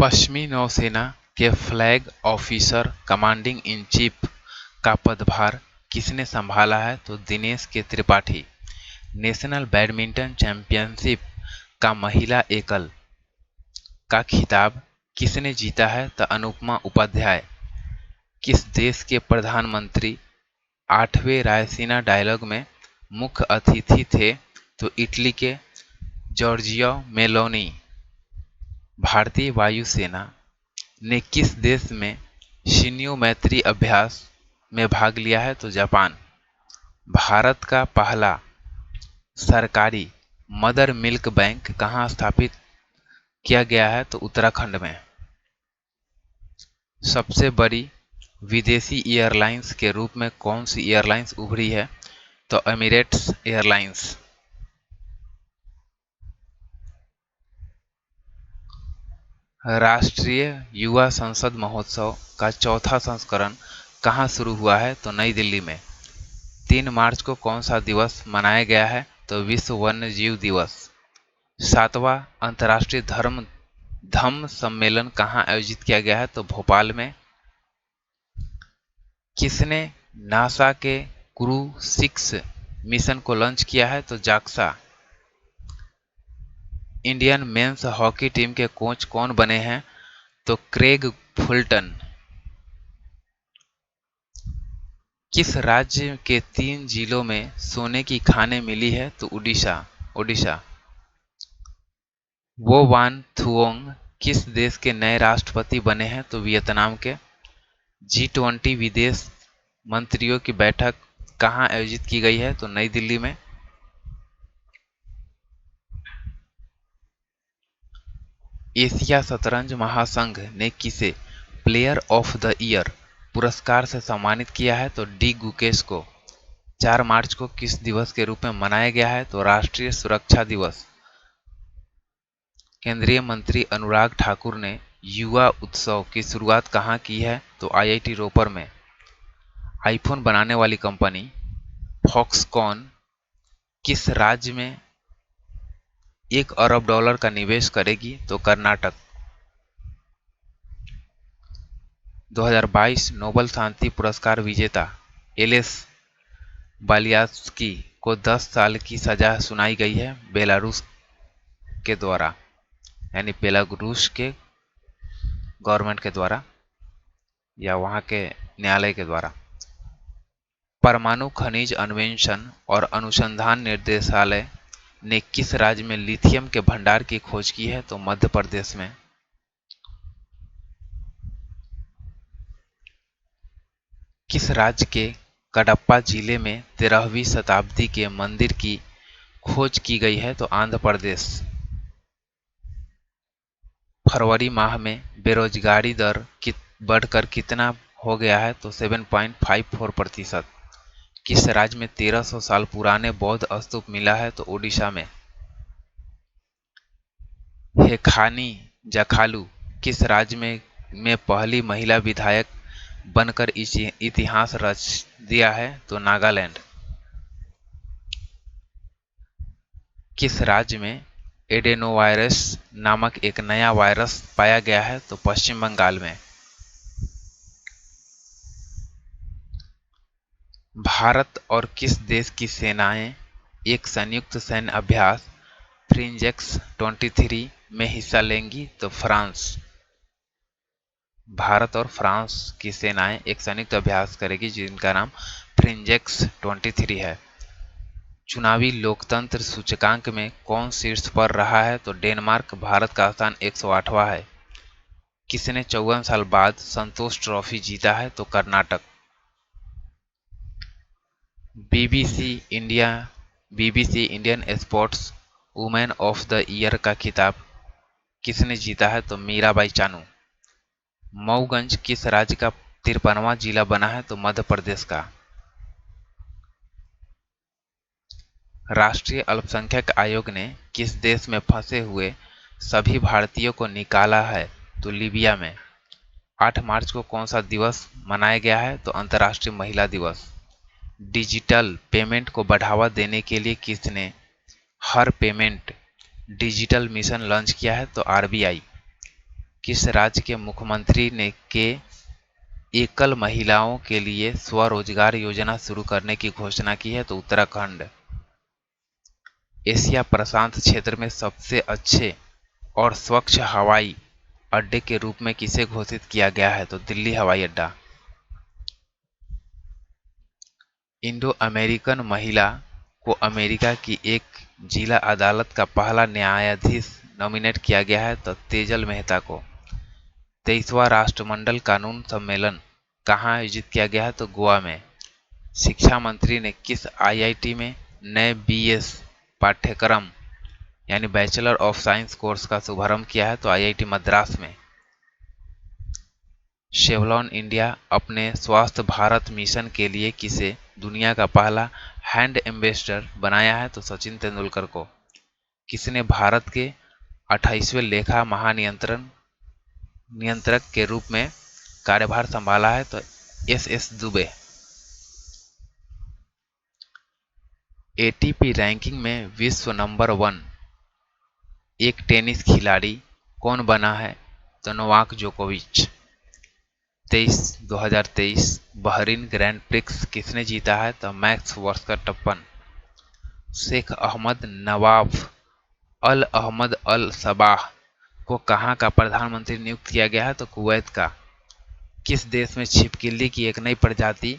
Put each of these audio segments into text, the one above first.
पश्चिमी नौसेना के flag officer commanding in chief का पदभार किसने संभाला है? तो दिनेश के त्रिपाठी। नेशनल बैडमिंटन चैंपियनशिप का महिला एकल का खिताब किसने जीता है? तो अनुपमा उपाध्याय। किस देश के प्रधानमंत्री 8वें रायसीना डायलॉग में मुख्य अतिथि थे? तो इटली के जॉर्जिया मेलोनी। भारतीय वायुसेना ने किस देश में शिन्यो मैत्री अभ्यास में भाग लिया है? तो जापान। भारत का पहला सरकारी मदर मिल्क बैंक कहाँ स्थापित किया गया है? तो उत्तराखंड में। सबसे बड़ी विदेशी एयरलाइंस के रूप में कौन सी एयरलाइंस उभरी है? तो एमिरेट्स एयरलाइंस। राष्ट्रीय युवा संसद महोत्सव का चौथा संस्करण कहाँ शुरू हुआ है? तो नई दिल्ली में। 3 मार्च को कौन सा दिवस मनाया गया है? तो विश्व वन्य जीव दिवस। 7वां अंतर्राष्ट्रीय धम्म सम्मेलन कहाँ आयोजित किया गया है? तो भोपाल में। किसने नासा के क्रू 6 मिशन को लॉन्च किया है? तो JAXA. Indian men's hockey team के कोच कौन बने हैं? तो क्रेग फुलटन। किस राज्य के 3 जिलों में सोने की खानें मिली है? तो ओडिशा। वो वान थुओंग किस देश के नए राष्ट्रपति बने हैं? तो वियतनाम के। G20 विदेश मंत्रियों की बैठक कहाँ आयोजित की गई है? तो नई दिल्ली में। एशिया शतरंज महासंघ ने किसे प्लेयर ऑफ द ईयर पुरस्कार से सम्मानित किया है? तो डी गुकेश को। 4 मार्च को किस दिवस के रूप में मनाया गया है? तो राष्ट्रीय सुरक्षा दिवस। केंद्रीय मंत्री अनुराग ठाकुर ने युवा उत्सव की शुरुआत कहाँ की है? तो IIT रोपर में। आईफोन बनाने वाली कंपनी फॉक्सकॉन किस राज्य में $1 अरब का निवेश करेगी? तो कर्नाटक। 2022 नोबेल शांति पुरस्कार विजेता एलेस बालियात्स्की को 10 साल की सजा सुनाई गई है बेलारूस के द्वारा, यानी बेलारूस के गवर्नमेंट के द्वारा या वहां के न्यायालय के द्वारा। परमाणु खनिज अन्वेषण और अनुसंधान निर्देशालय ने किस राज्य में लिथियम के भंडार की खोज की है? तो मध्य प्रदेश में। किस राज्य के कडप्पा जिले में 13वीं शताब्दी के मंदिर की खोज की गई है? तो आंध्र प्रदेश। फरवरी माह में बेरोजगारी दर बढ़कर कितना हो गया है? तो 7.54%। किस राज्य में 1300 साल पुराने बौद्ध स्तूप मिला है? तो ओडिशा में। हेखानी जखालू किस राज्य में पहली महिला विधायक बनकर इतिहास रच दिया है? तो नागालैंड। किस राज्य में एडेनोवायरस नामक एक नया वायरस पाया गया है? तो पश्चिम बंगाल में। भारत और किस देश की सेनाएं एक संयुक्त सैन्य अभ्यास फ्रिंजेक्स 23 में हिस्सा लेंगी? तो फ्रांस। भारत और फ्रांस की सेनाएं एक संयुक्त अभ्यास करेगी जिनका नाम फ्रिंजेक्स 23 है। चुनावी लोकतंत्र सूचकांक में कौन शीर्ष पर रहा है? तो डेनमार्क। भारत का स्थान 108वां है। किसने 54 साल बाद संतोष ट्रॉफी जीता है? तो Karnataka. BBC Indian sports women of the year का खिताब किसने जीता है? तो मीराबाई चानू। मऊगंज किस राज्य का 53वां जिला बना है? तो मध्य प्रदेश का। राष्ट्रीय अल्पसंख्यक आयोग ने किस देश में फंसे हुए सभी भारतीयों को निकाला है? तो लीबिया में। 8 मार्च को कौन सा दिवस मनाया गया है? तो अंतर्राष्ट्रीय महिला दिवस। डिजिटल पेमेंट को बढ़ावा देने के लिए किसने हर पेमेंट डिजिटल मिशन लॉन्च किया है? तो RBI। किस राज्य के मुख्यमंत्री ने के एकल महिलाओं के लिए स्वरोजगार योजना शुरू करने की घोषणा की है? तो उत्तराखंड। एशिया प्रशांत क्षेत्र में सबसे अच्छे और स्वच्छ हवाई अड्डे के रूप में किसे घोषित किया गया है? तो दिल्ली हवाई अड्डा। इंडो अमेरिकन महिला को अमेरिका की एक जिला अदालत का पहला न्यायाधीश नॉमिनेट किया गया है? तो तेजल मेहता को। 23वां राष्ट्रमंडल कानून सम्मेलन कहाँ आयोजित किया गया है? तो गोवा में। शिक्षा मंत्री ने किस आईआईटी में नए बीएस पाठ्यक्रम यानी बैचलर ऑफ साइंस कोर्स का शुभारंभ किया है? तो आईआईटी मद्रास में। शेवलॉन इंडिया अपने स्वास्थ्य भारत मिशन के लिए किसे दुनिया का पहला हैंड एम्बेसडर बनाया है? तो सचिन तेंदुलकर को। किसने भारत के 28वें लेखा नियंत्रक के रूप में कार्यभार संभाला है? तो एस दुबे। एटीपी रैंकिंग में विश्व नंबर 1 एक टेनिस खिलाड़ी कौन बना है? तो नोवाक जोकोविच। 2023 बहरीन ग्रैंड प्रिक्स किसने जीता है? तो मैक्स वर्स्टप्पन। शेख अहमद नवाफ अल अहमद अल सबाह को कहाँ का प्रधानमंत्री नियुक्त किया गया है? तो कुवैत का। किस देश में छिपकली की एक नई प्रजाति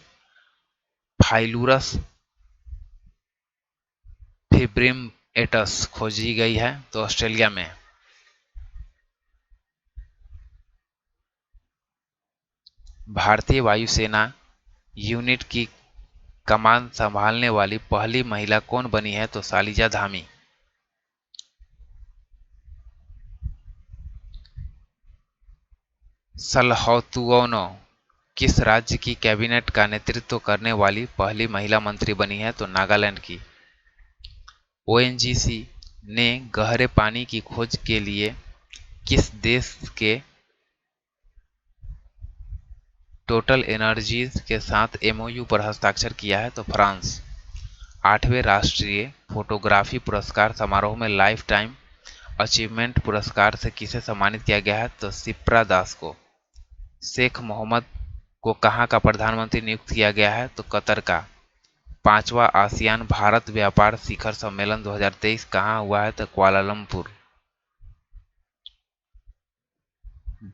फाइलूरस फिब्रिम एटस खोजी गई है? तो ऑस्ट्रेलिया में। भारतीय वायुसेना यूनिट की कमान संभालने वाली पहली महिला कौन बनी है? तो शालिजा धामी। सलहौतुओनो किस राज्य की कैबिनेट का नेतृत्व करने वाली पहली महिला मंत्री बनी है? तो नागालैंड की। ओएनजीसी ने गहरे पानी की खोज के लिए किस देश के टोटल एनर्जीज के साथ एमओयू पर हस्ताक्षर किया है? तो फ्रांस। 8वें राष्ट्रीय फोटोग्राफी पुरस्कार समारोह में लाइफ टाइम अचीवमेंट पुरस्कार से किसे सम्मानित किया गया है? तो शिप्रा दास को। शेख मोहम्मद को कहाँ का प्रधानमंत्री नियुक्त किया गया है? तो कतर का। 5वां आसियान भारत व्यापार शिखर सम्मेलन 2023 कहाँ हुआ है? तो कुआलालंपुर।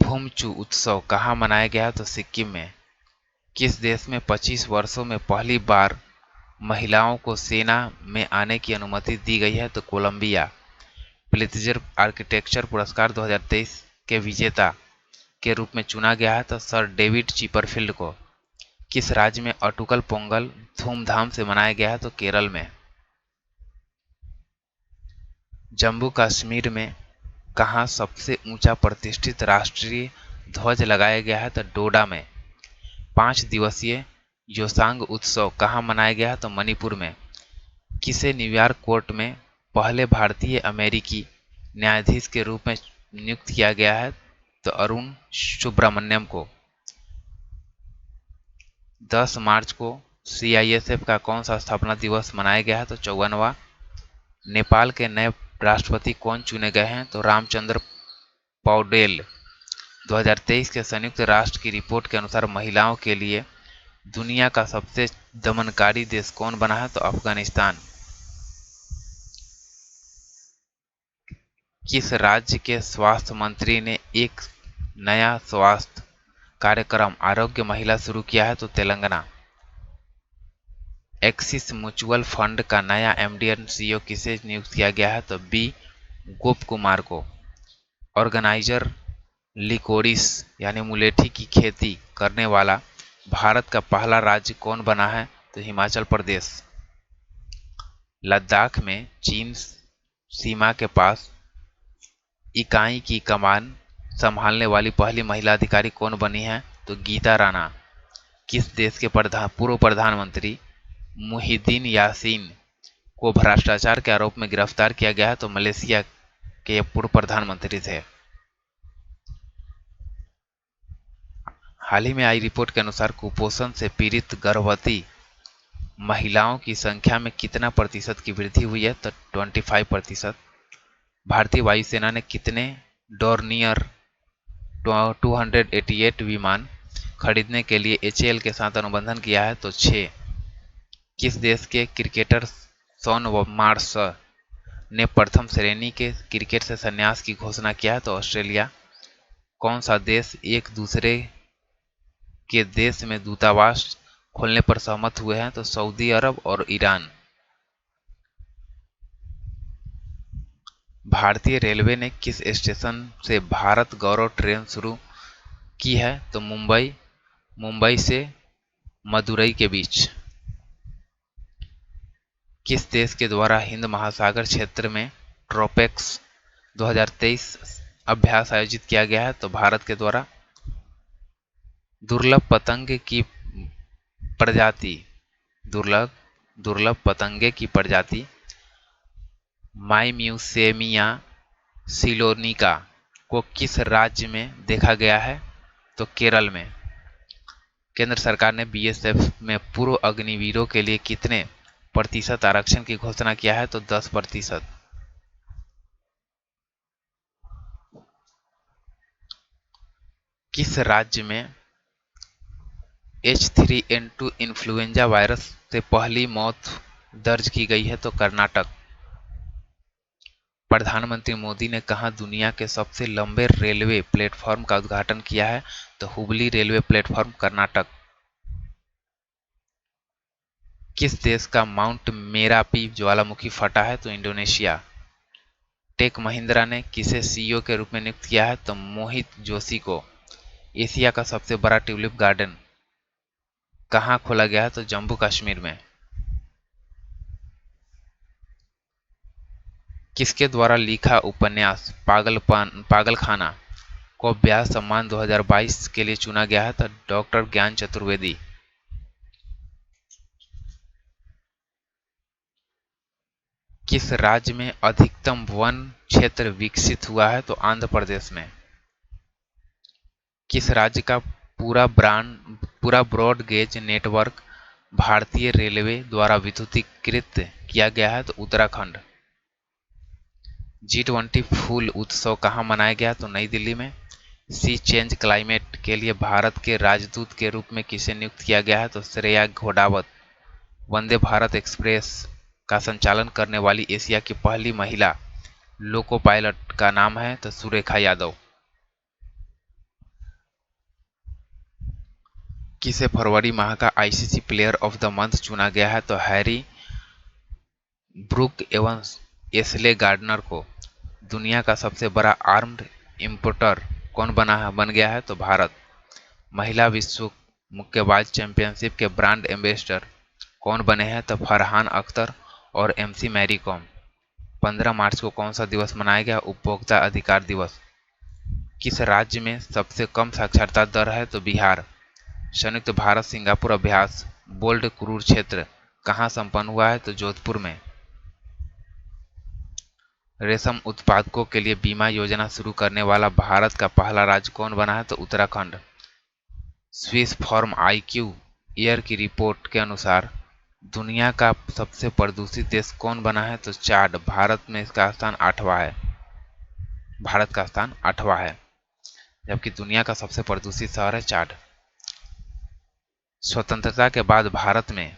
भूमचू उत्सव कहाँ मनाया गया है? तो सिक्किम में। किस देश में 25 वर्षों में पहली बार महिलाओं को सेना में आने की अनुमति दी गई है? तो कोलंबिया। प्लित्जर आर्किटेक्चर पुरस्कार 2023 के विजेता के रूप में चुना गया है? तो सर डेविड चिपरफील्ड को। किस राज्य में अटुकल पोंगल धूमधाम से मनाया गया है? तो केरल में। जम्मू कश्मीर में कहाँ सबसे ऊंचा प्रतिष्ठित राष्ट्रीय ध्वज लगाया गया है? तो डोडा में। 5 दिवसीय योसांग उत्सव कहाँ मनाया गया है? तो मणिपुर में। किसे न्यूयॉर्क कोर्ट में पहले भारतीय अमेरिकी न्यायाधीश के रूप में नियुक्त किया गया है? तो अरुण सुब्रमण्यम को। 10 मार्च को सीआईएसएफ का कौन सा स्थापना दिवस मनाया गया है? तो 54वां। नेपाल के नए राष्ट्रपति कौन चुने गए हैं? तो रामचंद्र पौडेल। 2023 के संयुक्त राष्ट्र की रिपोर्ट के अनुसार महिलाओं के लिए दुनिया का सबसे दमनकारी देश कौन बना है? तो अफगानिस्तान। किस राज्य के स्वास्थ्य मंत्री ने एक नया स्वास्थ्य कार्यक्रम आरोग्य महिला शुरू किया है? तो तेलंगाना। एक्सिस म्यूचुअल फंड का नया एमडी एंड सीईओ किसे नियुक्त किया गया है? तो बी गोप कुमार को। ऑर्गेनाइजर लिकोरिस यानी मुलेठी की खेती करने वाला भारत का पहला राज्य कौन बना है? तो हिमाचल प्रदेश। लद्दाख में चीन सीमा के पास इकाई की कमान संभालने वाली पहली महिला अधिकारी कौन बनी है? तो गीता राणा। किस देश के पूर्व प्रधानमंत्री मुहिद्दीन यासीन को भ्रष्टाचार के आरोप में गिरफ्तार किया गया है? तो मलेशिया के पूर्व प्रधानमंत्री थे। हाल ही में आई रिपोर्ट के अनुसार कुपोषण से पीड़ित गर्भवती महिलाओं की संख्या में कितना प्रतिशत की वृद्धि हुई है? तो 25%। भारतीय वायुसेना ने कितने डोर्नियर 288 विमान खरीदने के लिए एचएएल के साथ अनुबंधन किया है। तो 6 किस देश के क्रिकेटर शॉन मार्श ने प्रथम श्रेणी के क्रिकेट से संन्यास की घोषणा किया है। तो ऑस्ट्रेलिया। कौन सा देश एक दूसरे के देश में दूतावास खोलने पर सहमत हुए हैं। तो सऊदी अरब और ईरान। भारतीय रेलवे ने किस स्टेशन से भारत गौरव ट्रेन शुरू की है। तो मुंबई से मदुरई के बीच। किस देश के द्वारा हिंद महासागर क्षेत्र में ट्रोपेक्स 2023 अभ्यास आयोजित किया गया है। तो भारत के द्वारा। दुर्लभ पतंग की प्रजाति दुर्लभ दुर्लभ पतंगे की प्रजाति माईम्यूसेमिया सिलोनिका को किस राज्य में देखा गया है। तो केरल में। केंद्र सरकार ने बीएसएफ में पूर्व अग्निवीरों के लिए कितने प्रतिशत आरक्षण की घोषणा किया है। तो 10%। किस राज्य में H3N2 इन्फ्लुएंजा वायरस से पहली मौत दर्ज की गई है। तो कर्नाटक। प्रधानमंत्री मोदी ने कहां दुनिया के सबसे लंबे रेलवे प्लेटफॉर्म का उद्घाटन किया है। तो हुबली रेलवे प्लेटफॉर्म कर्नाटक। किस देश का माउंट मेरापी ज्वालामुखी फटा है। तो इंडोनेशिया। टेक महिंद्रा ने किसे सीईओ के रूप में नियुक्त किया है। तो मोहित जोशी को। एशिया का सबसे बड़ा ट्यूलिप गार्डन कहाँ खोला गया है। तो जम्मू कश्मीर में। किसके द्वारा लिखा उपन्यास पागलखाना को व्यास सम्मान 2022 के लिए चुना गया है। तो डॉक्टर ज्ञान चतुर्वेदी। किस राज्य में अधिकतम वन क्षेत्र विकसित हुआ है। तो आंध्र प्रदेश में। किस राज्य का पूरा ब्रॉड गेज नेटवर्क भारतीय रेलवे द्वारा विद्युतीकृत किया गया है। तो उत्तराखंड। G20 फूल उत्सव कहाँ मनाया गया। तो नई दिल्ली में। सी चेंज क्लाइमेट के लिए भारत के राजदूत के रूप में किसे नियुक्त किया गया है। तो श्रेया घोड़ावत। वंदे भारत एक्सप्रेस का संचालन करने वाली एशिया की पहली महिला लोको पायलट का नाम है। तो सुरेखा यादव। किसे फरवरी माह का ICC player of the month चुना गया है। तो हैरी ब्रूक एवं एशले गार्डनर को। दुनिया का सबसे बड़ा आर्म्ड इंपोर्टर कौन बन गया है। तो भारत। महिला विश्व मुक्केबाज चैंपियनशिप के ब्रांड एम्बेसडर कौन बने हैं। तो फरहान अख्तर और एमसी मैरी कॉम। 15 मार्च को कौन सा दिवस मनाया गया। उपभोक्ता अधिकार दिवस। किस राज्य में सबसे कम साक्षरता दर है। तो बिहार। संयुक्त भारत सिंगापुर अभ्यास बोल्ड कुरुक्षेत्र कहाँ संपन्न हुआ है। तो जोधपुर में। रेशम उत्पादकों के लिए बीमा योजना शुरू करने वाला भारत का पहला राज्य कौन बना है। तो Uttarakhand. Swiss form IQ year की रिपोर्ट के अनुसार दुनिया का सबसे प्रदूषित देश कौन बना है। तो चाड। भारत में इसका स्थान 8वां है। भारत का स्थान 8वां है, जबकि दुनिया का सबसे प्रदूषित शहर है चाड। स्वतंत्रता के बाद भारत में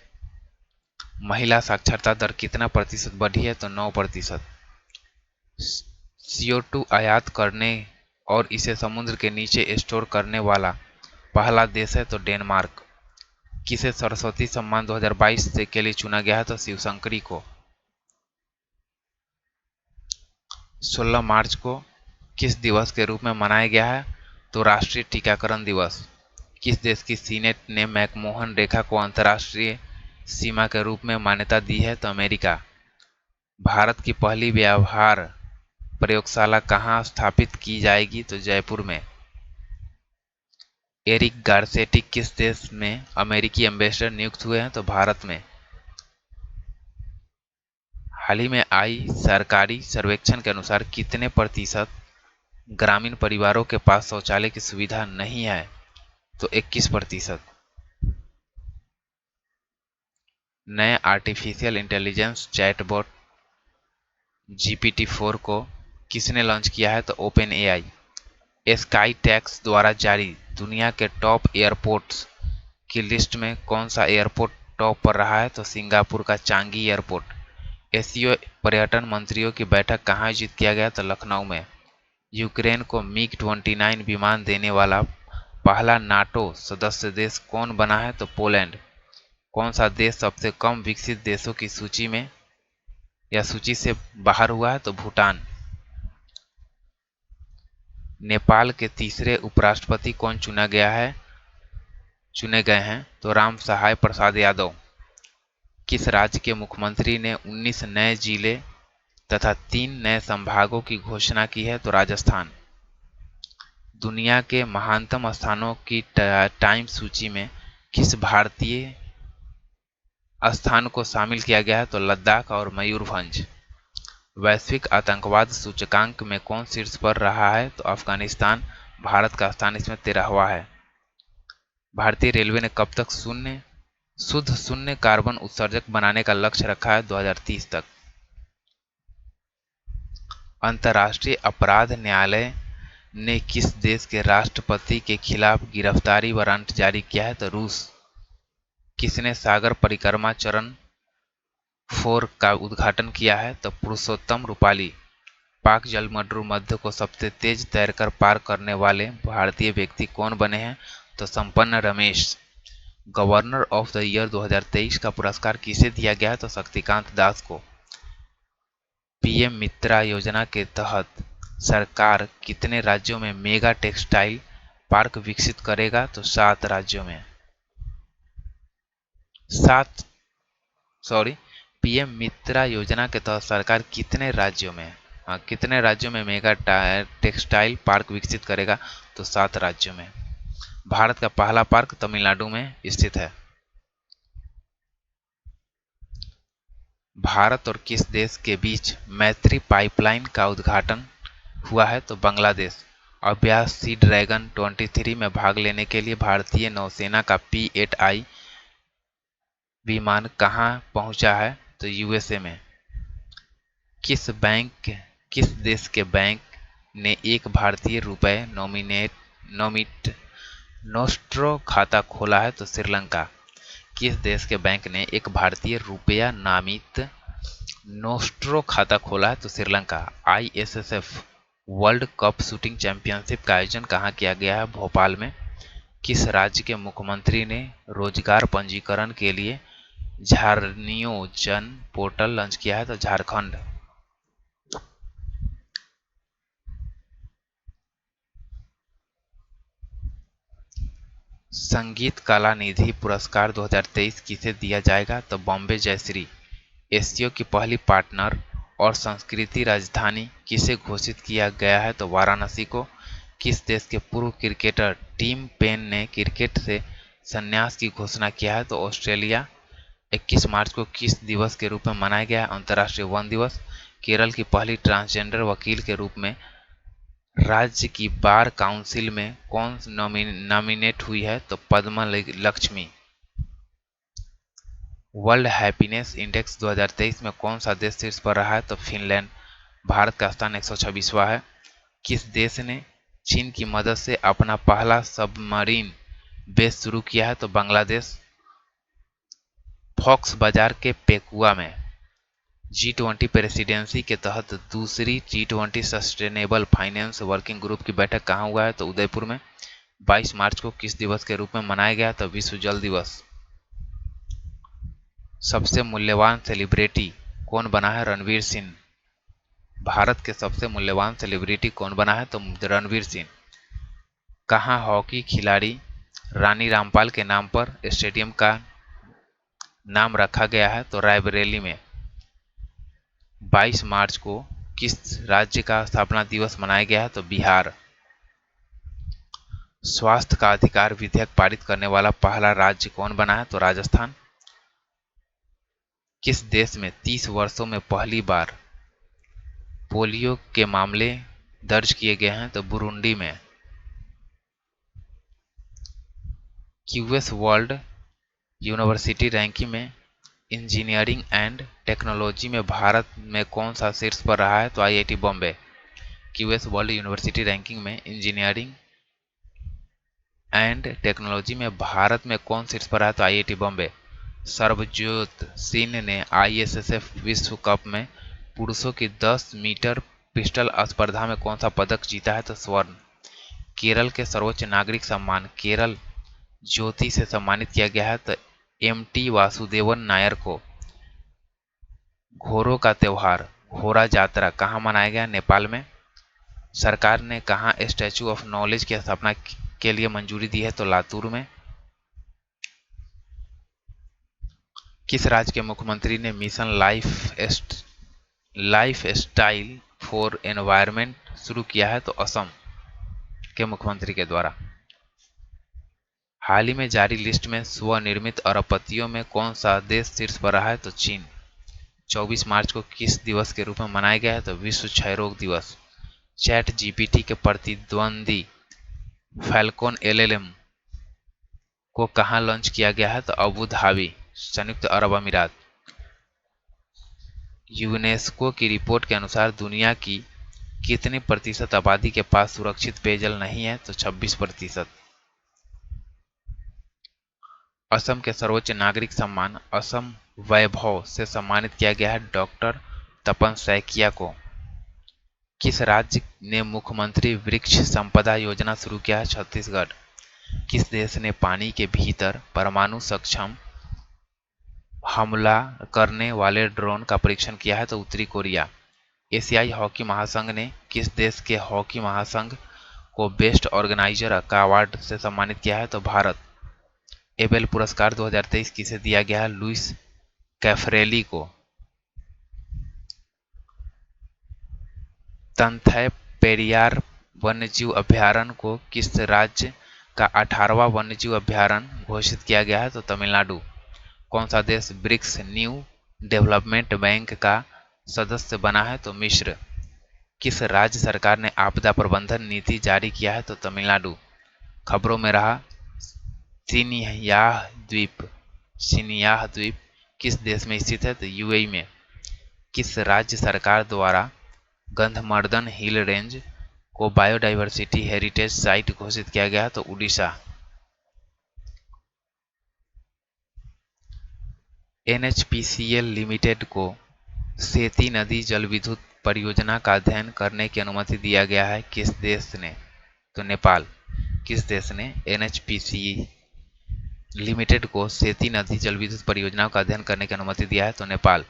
महिला साक्षरता दर कितना प्रतिशत बढ़ी है। तो 9%। CO2 आयात करने और इसे समुद्र के नीचे स्टोर करने वाला पहला देश है। तो डेनमार्क। किसे सरस्वती सम्मान 2022 से के लिए चुना गया है। तो शिवशंकरी को। 16 मार्च को किस दिवस के रूप में मनाया गया है। तो राष्ट्रीय टीकाकरण दिवस। किस देश की सीनेट ने मैकमोहन रेखा को अंतर्राष्ट्रीय सीमा के रूप में मान्यता दी है। तो अमेरिका। भारत की पहली व्यवहार प्रयोगशाला कहाँ स्थापित की जाएगी। तो जयपुर में। एरिक गारसेटी किस देश में अमेरिकी एम्बेसडर नियुक्त हुए हैं। तो भारत में। हाल ही में आई सरकारी सर्वेक्षण के अनुसार कितने प्रतिशत ग्रामीण परिवारों के पास शौचालय की सुविधा नहीं है। तो 21%। नए आर्टिफिशियल इंटेलिजेंस चैटबॉट GPT-4 को किसने लॉन्च किया है। तो ओपन AI। स्काई टैक्स द्वारा जारी दुनिया के टॉप एयरपोर्ट्स की लिस्ट में कौन सा एयरपोर्ट टॉप पर रहा है? तो सिंगापुर का चांगी एयरपोर्ट। एशिया पर्यटन मंत्रियों की बैठक कहाँ आयोजित किया गया? तो लखनऊ में। यूक्रेन को मिग 29 विमान देने वाला पहला नाटो सदस्य देश कौन बना है? तो पोलैंड। कौन सा देश सबसे कम विकसित देशों की सूची में या सूची से बाहर हुआ है? तो भूटान। नेपाल के तीसरे उपराष्ट्रपति कौन चुने गए हैं? तो राम सहाय प्रसाद यादव। किस राज्य के मुख्यमंत्री ने 19 नए जिले तथा 3 नए संभागों की घोषणा की है? तो राजस्थान। दुनिया के महानतम स्थानों की टाइम सूची में किस भारतीय स्थान को शामिल किया गया है? तो लद्दाख और मयूरभंज। वैश्विक आतंकवाद सूचकांक में कौन शीर्ष पर रहा है? तो अफगानिस्तान। भारत का स्थान इसमें 13वां है। भारतीय रेलवे ने कब तक शुद्ध शून्य कार्बन उत्सर्जक बनाने का लक्ष्य रखा है? 2030 तक। अंतर्राष्ट्रीय अपराध न्यायालय ने किस देश के राष्ट्रपति के खिलाफ गिरफ्तारी वारंट जारी किया है? तो रूस। किसने सागर परिक्रमा चरण 4 का उद्घाटन किया है? तो पुरुषोत्तम रूपाली। पाक जलमग्न मध्य को सबसे तेज तैरकर पार करने वाले भारतीय व्यक्ति कौन बने हैं? तो संपन्न Ramesh. Governor of the year 2023 का पुरस्कार किसे दिया गया? तो शक्तिकांत दास को। पीएम मित्रा योजना के तहत सरकार कितने राज्यों में मेगा टेक्सटाइल पार्क विकसित करेगा? तो 7 राज्यों में। पीएम मित्रा योजना के तहत सरकार कितने राज्यों में मेगा टेक्सटाइल पार्क विकसित करेगा? तो 7 राज्यों में। भारत का पहला पार्क तमिलनाडु में स्थित है। भारत और किस देश के बीच मैत्री पाइपलाइन का उद्घाटन हुआ है? तो बांग्लादेश। अभ्यास सी ड्रैगन 23 में भाग लेने के लिए भारतीय नौसेना का P-8I विमान कहां पहुंचा है? तो यूएसए में। किस देश के बैंक ने एक भारतीय रुपए नोस्ट्रो खाता खोला है? तो श्रीलंका। किस देश के बैंक ने एक भारतीय रुपया नामित नोस्ट्रो खाता खोला है? तो Sri Lanka. ISSF world cup shooting championship का आयोजन कहाँ किया गया है? भोपाल में। किस राज्य के मुख्यमंत्री ने रोजगार पंजीकरण के लिए झारनियोजन पोर्टल लॉन्च किया है? तो झारखंड। संगीत कला निधि पुरस्कार 2023 किसे दिया जाएगा? तो बॉम्बे जयश्री। एशिया की पहली पार्टनर और संस्कृति राजधानी किसे घोषित किया गया है? तो वाराणसी को। किस देश के पूर्व क्रिकेटर टिम पेन ने क्रिकेट से संन्यास की घोषणा किया है? तो ऑस्ट्रेलिया। 21 मार्च को किस दिवस के रूप में मनाया गया अंतर्राष्ट्रीय वन दिवस? केरल की पहली ट्रांसजेंडर वकील के रूप में राज्य की बार काउंसिल में कौन नॉमिनेट हुई है? तो Padma Lakshmi. World happiness index 2023 में कौन सा देश शीर्ष पर रहा है? तो फिनलैंड। भारत का स्थान 126वां है। किस देश ने चीन की मदद से अपना पहला सबमरीन बेस शुरू किया है? तो बांग्लादेश। फॉक्स बाजार के पेकुआ में G20 प्रेसिडेंसी के तहत दूसरी G20 sustainable finance working group की बैठक कहाँ हुआ है? तो उदयपुर में। 22 मार्च को किस दिवस के रूप में मनाया गया? तो विश्व जल दिवस। सबसे मूल्यवान सेलिब्रिटी कौन बना है? रणवीर सिंह। भारत के सबसे मूल्यवान सेलिब्रिटी कौन बना है? तो रणवीर सिंह। कहाँ हॉकी खिलाड़ी रानी रामपाल के नाम पर स्टेडियम का नाम रखा गया है? तो रायबरेली में। 22 मार्च को किस राज्य का स्थापना दिवस मनाया गया है? तो बिहार। स्वास्थ्य का अधिकार विधेयक पारित करने वाला पहला राज्य कौन बना है? तो राजस्थान। किस देश में 30 वर्षों में पहली बार पोलियो के मामले दर्ज किए गए हैं? तो बुरुंडी में। क्यूएस वर्ल्ड यूनिवर्सिटी रैंकिंग में इंजीनियरिंग एंड टेक्नोलॉजी में भारत में कौन सा शीर्ष पर रहा है? तो IIT Bombay. QS world university ranking में इंजीनियरिंग एंड टेक्नोलॉजी में भारत में कौन शीर्ष पर है? तो आईआईटी बॉम्बे। सर्वज्योत सिंह ने आईएसएसएफ विश्व कप में पुरुषों की 10 मीटर पिस्टल स्पर्धा में कौन सा पदक जीता है? तो स्वर्ण। केरल के सर्वोच्च नागरिक सम्मान केरल ज्योति से सम्मानित किया गया है। तो एमटी वासुदेवन नायर को। घोड़ों का त्योहार घोड़ा जात्रा कहाँ मनाया गया? नेपाल में। सरकार ने कहाँ स्टैच्यू ऑफ नॉलेज की स्थापना के लिए मंजूरी दी है? तो लातूर में। किस राज्य के मुख्यमंत्री ने mission life style for environment शुरू किया है? तो असम के मुख्यमंत्री के द्वारा। हाल ही में जारी लिस्ट में स्वनिर्मित अरबपतियों में कौन सा देश शीर्ष पर रहा है? तो चीन। 24 मार्च को किस दिवस के रूप में मनाया गया है? तो विश्व क्षय रोग दिवस। चैट जीपीटी के प्रतिद्वंदी फैल्कन एलएलएम को कहां लॉन्च किया गया है? तो अबू धाबी, संयुक्त अरब अमीरात। यूनेस्को की रिपोर्ट के अनुसार दुनिया की कितने प्रतिशत आबादी के पास सुरक्षित पेयजल नहीं है? तो 26%। असम के सर्वोच्च नागरिक सम्मान असम वैभव से सम्मानित किया गया है डॉक्टर तपन सैकिया को। किस राज्य ने मुख्यमंत्री वृक्ष संपदा योजना शुरू किया है? छत्तीसगढ़। किस देश ने पानी के भीतर परमाणु सक्षम हमला करने वाले ड्रोन का परीक्षण किया है? तो उत्तरी कोरिया। एशियाई हॉकी महासंघ ने किस देश के हॉकी महासंघ को बेस्ट ऑर्गेनाइजर का अवार्ड से सम्मानित किया है? तो भारत। एबेल पुरस्कार 2023 किसे दिया गया है? लुइस कैफरेली को। तनथै पेरियार वन्यजीव अभयारण्य को किस राज्य का 18वां वन्यजीव अभयारण्य घोषित किया गया है? तो तमिलनाडु। कौन सा देश ब्रिक्स न्यू डेवलपमेंट बैंक का सदस्य बना है? तो मिस्र। किस राज्य सरकार ने आपदा प्रबंधन नीति जारी किया है? तो तमिलनाडु। खबरों में रहा सिनियाह द्वीप किस देश में स्थित है? तो यूएई में। किस राज्य सरकार द्वारा गंधमर्दन हिल रेंज को बायोडायवर्सिटी हेरिटेज साइट घोषित किया गया? तो उड़ीसा। एनएचपीसीएल लिमिटेड को सेती नदी जल विद्युत परियोजना का अध्ययन करने की अनुमति दिया गया है किस देश ने? तो नेपाल। किस देश ने एनएचपीसी लिमिटेड को सेती नदी जल विद्युत परियोजना का अध्ययन करने की अनुमति दिया है? तो नेपाल।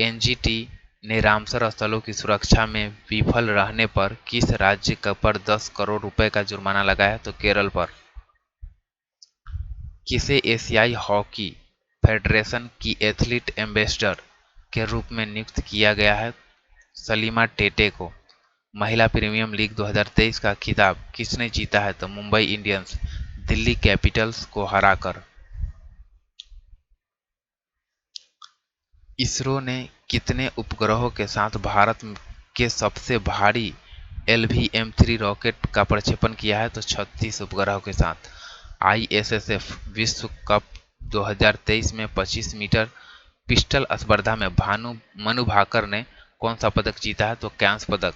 एनजीटी ने रामसर स्थलों की सुरक्षा में विफल रहने पर किस राज्य पर 10 करोड़ रुपए का जुर्माना लगाया? तो केरल पर। किसे एशियाई हॉकी फेडरेशन की एथलीट एम्बेसडर के रूप में नियुक्त किया गया है? सलीमा टेटे को। महिला प्रीमियर लीग 2023 का खिताब किसने जीता है? तो मुंबई इंडियंस दिल्ली कैपिटल्स को हराकर। इसरो ने कितने उपग्रहों के साथ भारत के सबसे भारी LVM-3 रॉकेट का प्रक्षेपण किया है? तो 36 उपग्रहों के साथ। आईएसएसएफ विश्व कप 2023 में 25 मीटर पिस्टल स्पर्धा में मनु भाकर ने कौन सा पदक जीता है? तो कांस्य पदक।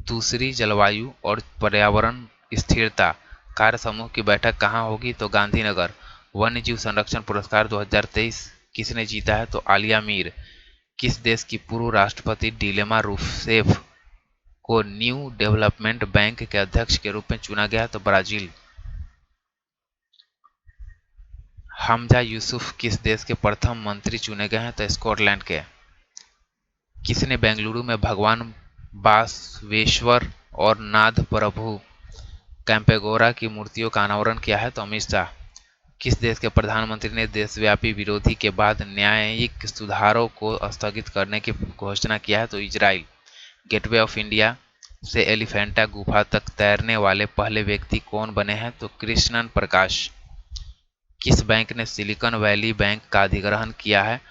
दूसरी जलवायु और पर्यावरण स्थिरता कार्य समूह की बैठक कहाँ होगी? तो गांधीनगर। वन्यजीव संरक्षण पुरस्कार 2023 किसने जीता है? तो आलिया मीर। किस देश की पूर्व राष्ट्रपति डिलेमा रूसेफ को न्यू डेवलपमेंट बैंक के अध्यक्ष के रूप में चुना गया? तो ब्राजील। हमजा यूसुफ किस देश के प्रथम मंत्री चुने गए हैं? तो स्कॉटलैंड के। किसने बेंगलुरु में भगवान बासवेश्वर और नाथ प्रभु कैंपेगौड़ा की मूर्तियों का अनावरण किया है? तो अमित शाह। किस देश के प्रधानमंत्री ने देशव्यापी विरोधी के बाद न्यायिक सुधारों को स्थगित करने की घोषणा किया है? तो इजराइल। गेटवे ऑफ इंडिया से एलिफेंटा गुफा तक तैरने वाले पहले व्यक्ति कौन बने हैं? तो कृष्णन प्रकाश। किस बैंक ने सिलिकॉन वैली बैंक का अधिग्रहण किया है?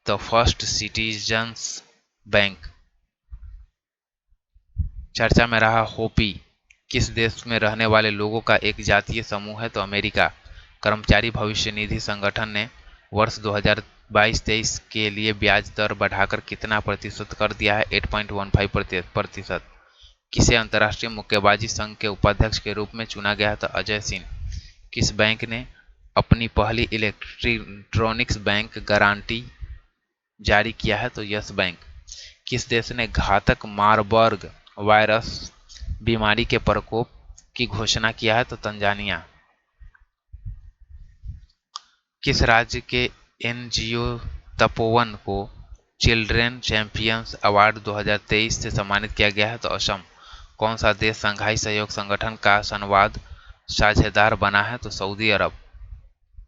तो फर्स्ट सिटीजन्स बैंक। चर्चा में रहा होपी किस देश में रहने वाले लोगों का एक जातीय समूह है? तो अमेरिका। कर्मचारी भविष्य निधि संगठन ने वर्ष 2022-23 के लिए ब्याज दर बढ़ाकर कितना प्रतिशत कर दिया है? 8.15%। किसे अंतर्राष्ट्रीय मुक्केबाजी संघ के उपाध्यक्ष के रूप में चुना गया? तो अजय सिंह। किस बैंक ने अपनी पहली इलेक्ट्रॉनिक्स बैंक गारंटी जारी किया है? तो यस बैंक। किस देश ने घातक मारबर्ग वायरस बीमारी के प्रकोप की घोषणा किया है? तो तंजानिया। किस राज्य के एनजीओ तपोवन को चिल्ड्रेन चैंपियंस अवार्ड 2023 से सम्मानित किया गया है? तो असम। कौन सा देश शंघाई सहयोग संगठन का संवाद साझेदार बना है? तो सऊदी अरब।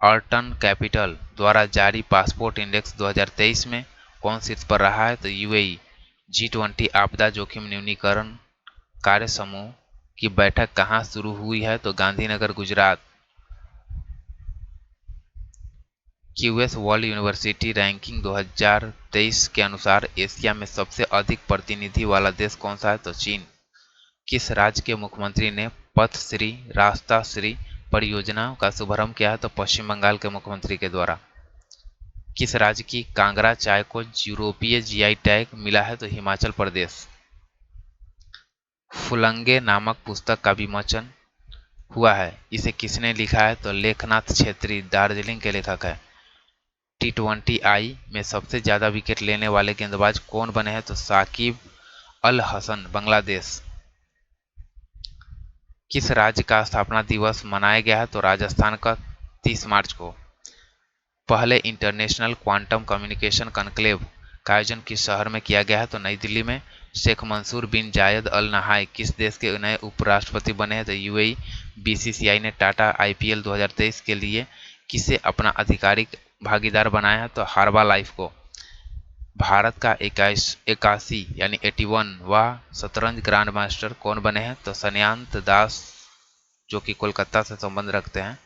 अर्टन कैपिटल द्वारा जारी पासपोर्ट इंडेक्स 2023 में कौन शीर्ष पर रहा है? तो यूएई। G20 आपदा जोखिम न्यूनीकरण कार्य समूह की बैठक कहाँ शुरू हुई है? तो Gandhinagar, Gujarat. QS world university ranking 2023 के अनुसार एशिया में सबसे अधिक प्रतिनिधि वाला देश कौन सा है? तो चीन। किस राज्य के मुख्यमंत्री ने पथश्री रास्ता श्री परियोजना का शुभारंभ किया है? तो पश्चिम बंगाल के मुख्यमंत्री के द्वारा। किस राज्य की कांगड़ा चाय को यूरोपीय जीआई टैग मिला है? तो हिमाचल प्रदेश। फुलंगे नामक पुस्तक का विमोचन हुआ है, इसे किसने लिखा है? तो लेखनाथ छेत्री, दार्जिलिंग के लेखक है। T20I में सबसे ज्यादा विकेट लेने वाले गेंदबाज कौन बने हैं? तो साकिब अल हसन, बांग्लादेश। किस राज्य का स्थापना दिवस मनाया गया है? तो राजस्थान का 30 मार्च को। पहले इंटरनेशनल क्वांटम कम्युनिकेशन कॉन्क्लेव का आयोजन किस शहर में किया गया है? तो नई दिल्ली में। शेख मंसूर बिन जायद अल नहाय किस देश के नए उपराष्ट्रपति बने हैं? तो यूएई। बीसीसीआई ने टाटा आईपीएल 2023 के लिए किसे अपना आधिकारिक भागीदार बनाया है? तो हार्बा लाइफ को। भारत का 81 यानी 81वां शतरंज ग्रांड मास्टर कौन बने हैं? तो सन्यात दास, जो कि कोलकाता से संबंध रखते हैं।